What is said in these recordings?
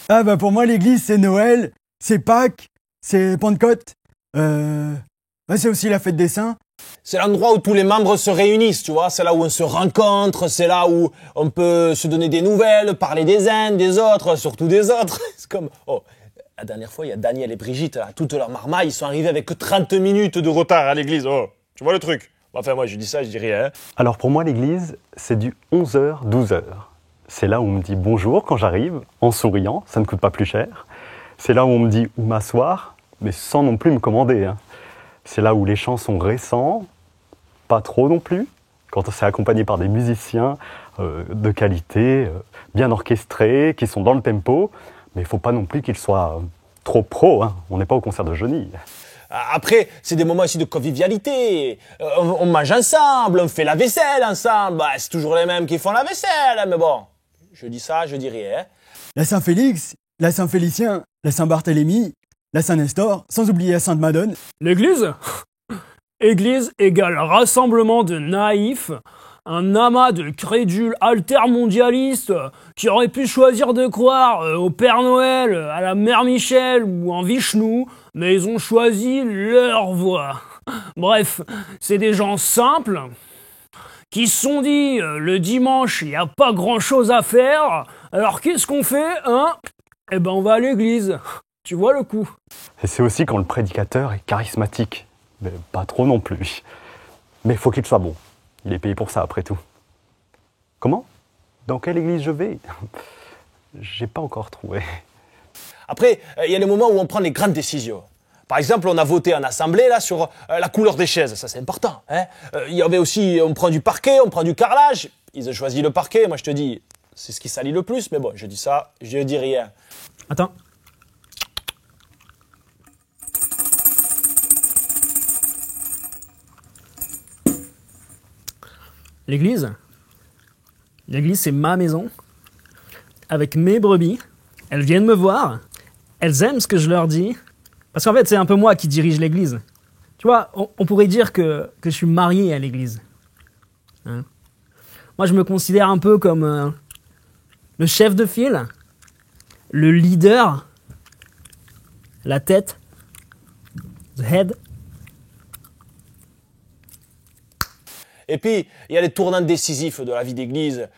Ah bah pour moi l'église c'est Noël, c'est Pâques, c'est Pentecôte, c'est aussi la fête des saints. C'est l'endroit où tous les membres se réunissent, tu vois. C'est là où on se rencontre, c'est là où on peut se donner des nouvelles, parler des uns, des autres, surtout des autres. C'est comme, la dernière fois, il y a Daniel et Brigitte, là, toute leur marmaille, ils sont arrivés avec que 30 minutes de retard à l'église. Oh, tu vois le truc? Enfin, moi, je dis ça, je dis rien. Alors pour moi, l'église, c'est du 11h, 12h. C'est là où on me dit bonjour quand j'arrive, en souriant, ça ne coûte pas plus cher. C'est là où on me dit où m'asseoir, mais sans non plus me commander. C'est là où les chants sont récents, pas trop non plus, quand c'est accompagné par des musiciens de qualité, bien orchestrés, qui sont dans le tempo, mais il ne faut pas non plus qu'ils soient trop pro, on n'est pas au concert de Johnny. Après, c'est des moments aussi de convivialité. On mange ensemble, on fait la vaisselle ensemble. Bah, c'est toujours les mêmes qui font la vaisselle, mais bon, je dis ça, je dis rien. La Saint-Félix, la Saint-Félicien, la Saint-Barthélemy, la Saint-Nestor, sans oublier la Sainte-Madone. L'église? Église égale rassemblement de naïfs, un amas de crédules altermondialistes qui auraient pu choisir de croire au Père Noël, à la Mère Michel ou en Vishnu, mais ils ont choisi leur voie. Bref, c'est des gens simples qui se sont dit le dimanche il n'y a pas grand chose à faire, alors qu'est-ce qu'on fait, hein? Eh ben on va à l'église. Tu vois le coup. Et c'est aussi quand le prédicateur est charismatique. Mais pas trop non plus. Mais il faut qu'il soit bon. Il est payé pour ça, après tout. Comment? Dans quelle église je vais? J'ai pas encore trouvé. Après, il y a les moments où on prend les grandes décisions. Par exemple, on a voté en assemblée là sur la couleur des chaises. Ça, c'est important. Il y avait aussi, on prend du parquet, on prend du carrelage. Ils ont choisi le parquet. Moi, je te dis, c'est ce qui salit le plus. Mais bon, je dis ça, je dis rien. Attends. L'église, c'est ma maison, avec mes brebis. Elles viennent me voir, elles aiment ce que je leur dis, parce qu'en fait, c'est un peu moi qui dirige l'église. Tu vois, on pourrait dire que je suis marié à l'église. Moi, je me considère un peu comme le chef de file, le leader, la tête, the head. Et puis, il y a les tournants décisifs de la vie d'église.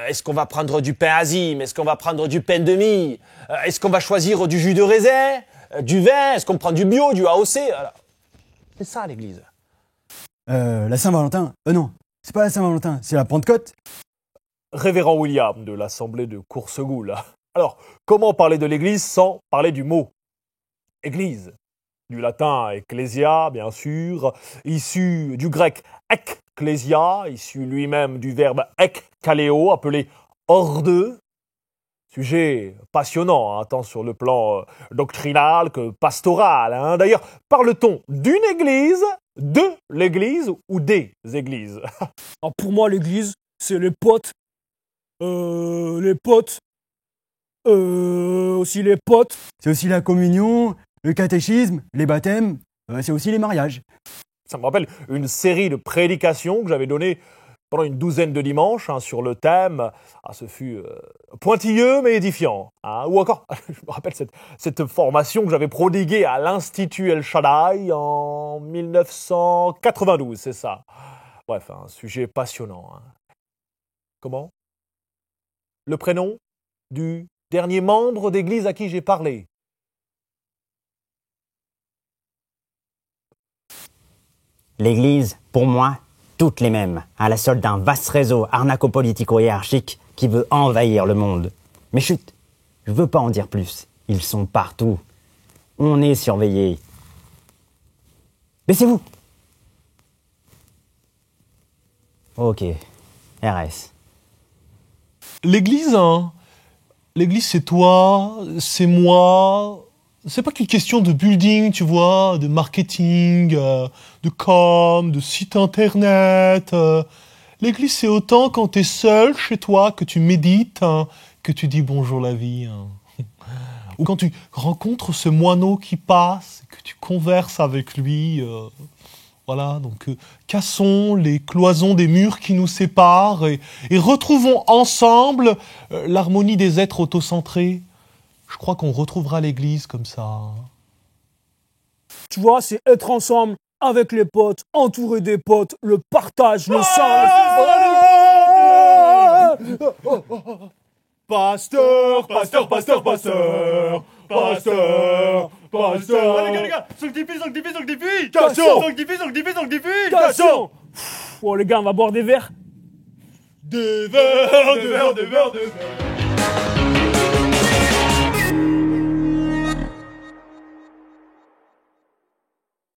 Est-ce qu'on va prendre du pain azime? Est-ce qu'on va prendre du pain de mie? Est-ce qu'on va choisir du jus de raisin? Du vin? Est-ce qu'on prend du bio, du AOC? Voilà. C'est ça, l'église. La Saint-Valentin. Non, c'est pas la Saint-Valentin, c'est la Pentecôte. Révérend William de l'Assemblée de Coursegoult, là. Alors, comment parler de l'église sans parler du mot église? Du latin ecclesia, bien sûr, issu du grec ekklésia, issu lui-même du verbe ekkaleo, appelé hors d'eux. Sujet passionnant, tant sur le plan doctrinal que pastoral. D'ailleurs, parle-t-on d'une église, de l'église ou des églises? Alors pour moi, l'église, c'est les potes. Aussi les potes. C'est aussi la communion, le catéchisme, les baptêmes, c'est aussi les mariages. Ça me rappelle une série de prédications que j'avais données pendant une douzaine de dimanches sur le thème. Ce fut pointilleux mais édifiant. Ou encore, je me rappelle cette formation que j'avais prodiguée à l'Institut El Shaddai en 1992, c'est ça. Bref, un sujet passionnant. Comment? Le prénom du dernier membre d'église à qui j'ai parlé. L'église, pour moi, toutes les mêmes, à la solde d'un vaste réseau arnaco-politico-hiérarchique qui veut envahir le monde. Mais chut, je veux pas en dire plus. Ils sont partout. On est surveillés. Baissez-vous. Ok, RS. L'église, l'église c'est toi, c'est moi. C'est pas qu'une question de building, tu vois, de marketing, de com, de site internet. L'église, c'est autant quand t'es seul chez toi, que tu médites, que tu dis bonjour la vie. Ou quand tu rencontres ce moineau qui passe, que tu converses avec lui. Voilà, donc cassons les cloisons des murs qui nous séparent et retrouvons ensemble l'harmonie des êtres autocentrés. Je crois qu'on retrouvera l'église comme ça. Tu vois, c'est être ensemble, avec les potes, entouré des potes, le partage, le sang. Pasteur, pasteur, pasteur, pasteur, pasteur, pasteur. Les gars, sanctifie. Cation. Sanctifie. Cation. Oh les gars, on va boire des verres. Des verres.